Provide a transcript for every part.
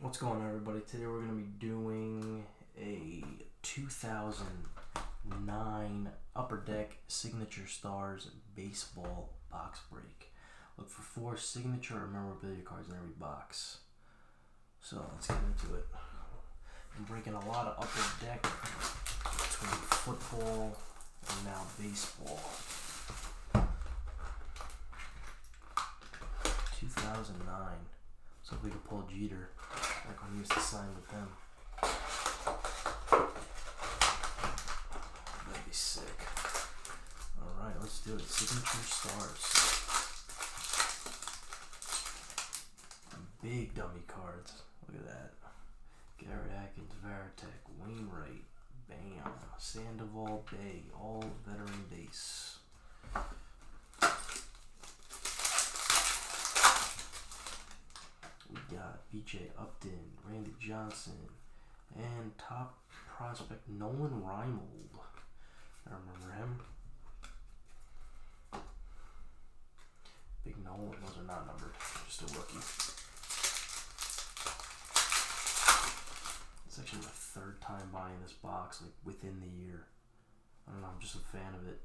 What's going on, everybody? Today we're going to be doing a 2009 Upper Deck Signature Stars baseball box break. Look for 4 signature or memorabilia cards in every box. So let's get into it. I'm breaking a lot of Upper Deck between football and now baseball. 2009. So if we could pull Jeter, like when he used to sign with them. That'd be sick. Alright, let's do it. Signature Stars. Big dummy cards. Look at that. Garrett Atkins, Varitek, Wainwright, Bam, Sandoval, Bay, all veteran base. We got BJ Upton, Randy Johnson, and top prospect Nolan Reimold. I remember him. Big Nolan, those are not numbered, just a rookie. It's actually my 3rd time buying this box, like within the year. I don't know, I'm just a fan of it.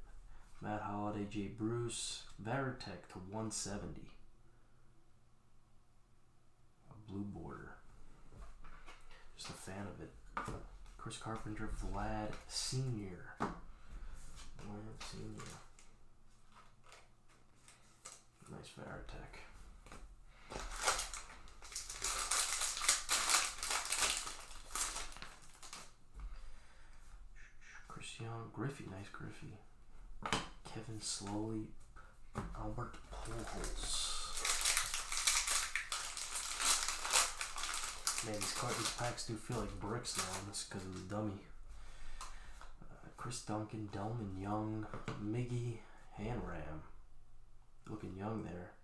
Matt Holliday, Jay Bruce, Varitek to 170. Blue border. Just a fan of it. Chris Carpenter, Vlad Sr. Vlad Sr. Nice Varitek. Chris Young, Griffey, nice Griffey. Kevin Slowly, Albert Pujols. Man, these packs do feel like bricks now, and that's because of the dummy. Chris Duncan, Delman Young, Miggy, Hanram. Looking young there.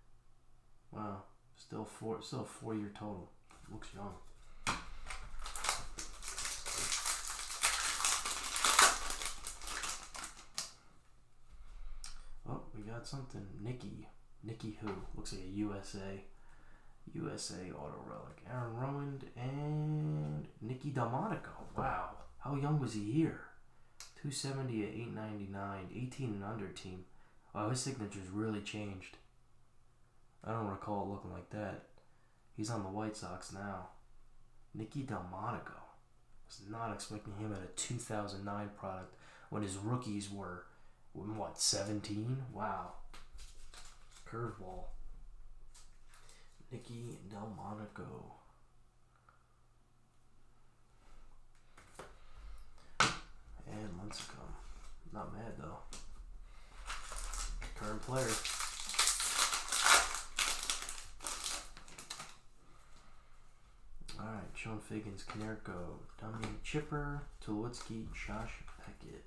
Wow, still a 4-year total. Looks young. Oh, we got something. Nicky who? Looks like a USA auto relic. Aaron Rowand and Nicky Delmonico. Wow. How young was he here? 270 at 899. 18 and under team. Wow, his signature's really changed. I don't recall it looking like that. He's on the White Sox now. Nicky Delmonico. Was not expecting him at a 2009 product when his rookies were, what, 17? Wow. Curveball. Nicky Delmonico. And Lincecum. Not mad though. Current player. Alright, Sean Figgins, Canerco, Dummy Chipper, Tulowitzki, Josh Peckett.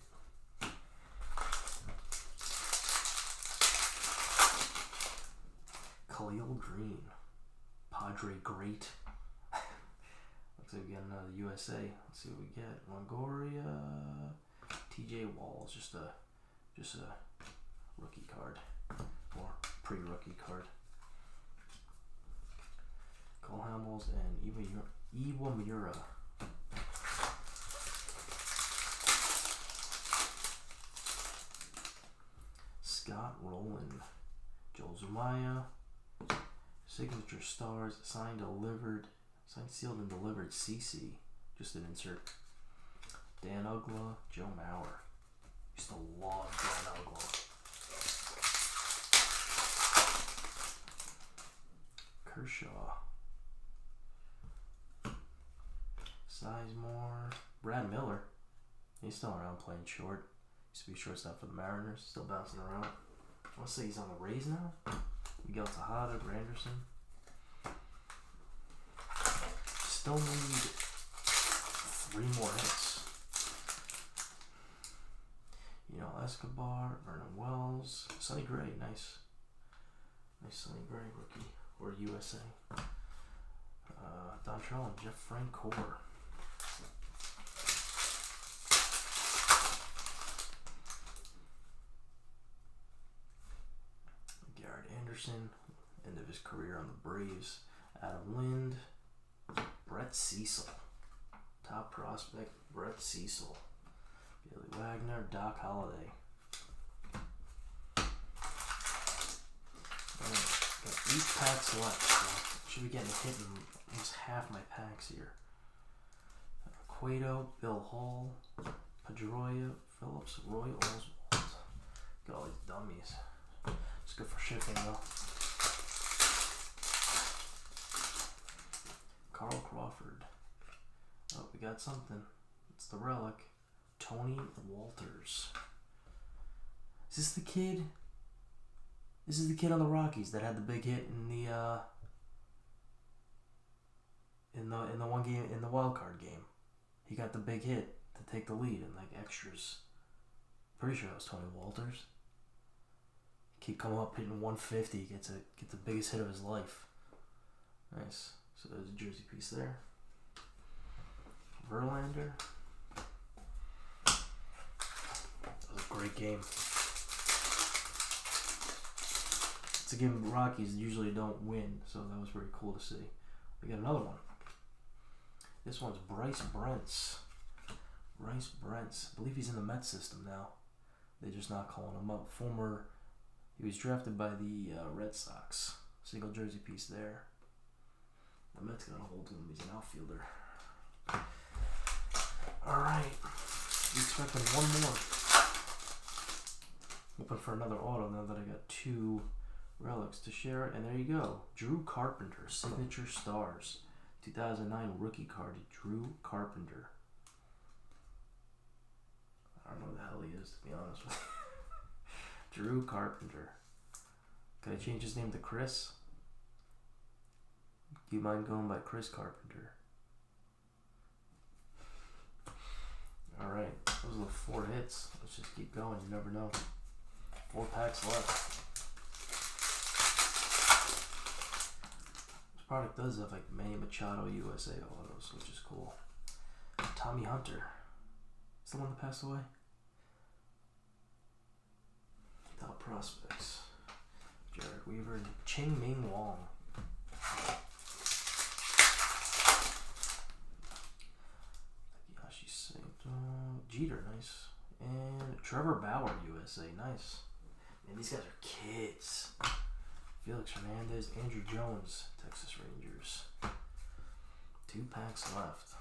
Khalil Green. Padre Great. Looks like we got another USA. Let's see what we get. Longoria, TJ Walls, just a rookie card or pre-rookie card. Cole Hamels and Iwamura. Scott Rowland, Joel Zumaya. Signature Stars, signed, sealed, and delivered. CC, just an insert. Dan Ugla, Joe Mauer. Used to love Dan Ugla. Kershaw, Sizemore, Brad Miller. He's still around playing short. Used to be shortstop for the Mariners. Still bouncing around. I want to say he's on the Rays now. Miguel Tejada, Granderson. Still need 3 more hits. Escobar, Vernon Wells, Sonny Gray, nice Sonny Gray rookie or USA. Dontrell and Jeff Francoeur. Anderson, end of his career on the Braves. Adam Lind, Brett Brett Cecil. Top prospect, Brett Cecil. Billy Wagner, Doc Holliday. Alright, got 8 packs left, so should be getting hit in almost half my packs here. Cueto, Bill Hall, Pedroia, Phillips, Roy Oswald. Got all these dummies. It's good for shipping though. Carl Crawford. Oh, we got something. It's the relic. Tony Walters. Is this the kid? This is the kid on the Rockies that had the big hit in the one game, in the wild card game. He got the big hit to take the lead in like extras. Pretty sure that was Tony Walters. Kid come up hitting 150, gets the biggest hit of his life. Nice. So there's a jersey piece there. Verlander. That was a great game. It's a game the Rockies usually don't win, so that was pretty cool to see. We got another one. This one's Bryce Brentz. Bryce Brentz. I believe he's in the Mets system now. They're just not calling him up. He was drafted by the Red Sox. Single jersey piece there. The Mets got a hold of him. He's an outfielder. Alright. We expecting one more. Hoping for another auto now that I got 2 relics to share. And there you go. Drew Carpenter. Signature Stars. 2009 rookie card. Drew Carpenter. I don't know who the hell he is, to be honest with you. Drew Carpenter. Could I change his name to Chris? Do you mind going by Chris Carpenter? Alright, those are the 4 hits. Let's just keep going, you never know. 4 packs left. This product does have like Manny Machado USA autos, which is cool. Tommy Hunter. Is the one that passed away? Top prospects. Jared Weaver and Ching Ming Wong. Takeshi Sato. Jeter, nice. And Trevor Bauer, USA, nice. Man, these guys are kids. Felix Hernandez, Andrew Jones, Texas Rangers. 2 packs left.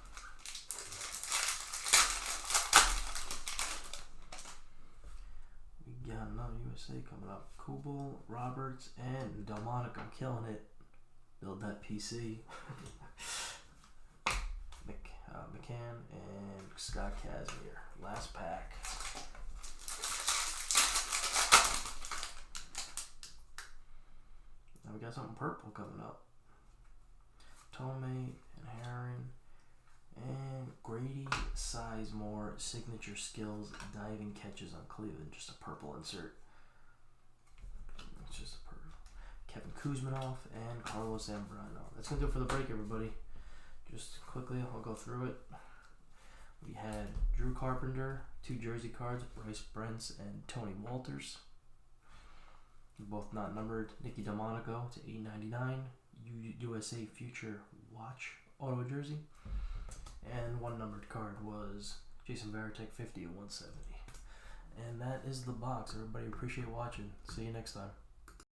We got another USA coming up. Kubel, Roberts, and Delmonico. I'm killing it. Build that PC. McCann and Scott Kazmir. Last pack. Now we got something purple coming up. Tomei and Herron and Grady Sizemore signature skills diving catches on Cleveland. Just a purple insert. It's just a purple. Kevin Kuzminoff and Carlos Zambrano. That's gonna do it for the break, everybody. Just quickly, I'll go through it. We had Drew Carpenter, 2 jersey cards, Bryce Brentz and Tony Walters. Both not numbered. Nicky Delmonico to 899. USA Future Watch auto jersey. And 1 numbered card was Jason Varitek 50 at 170. And that is the box. Everybody appreciate watching. See you next time.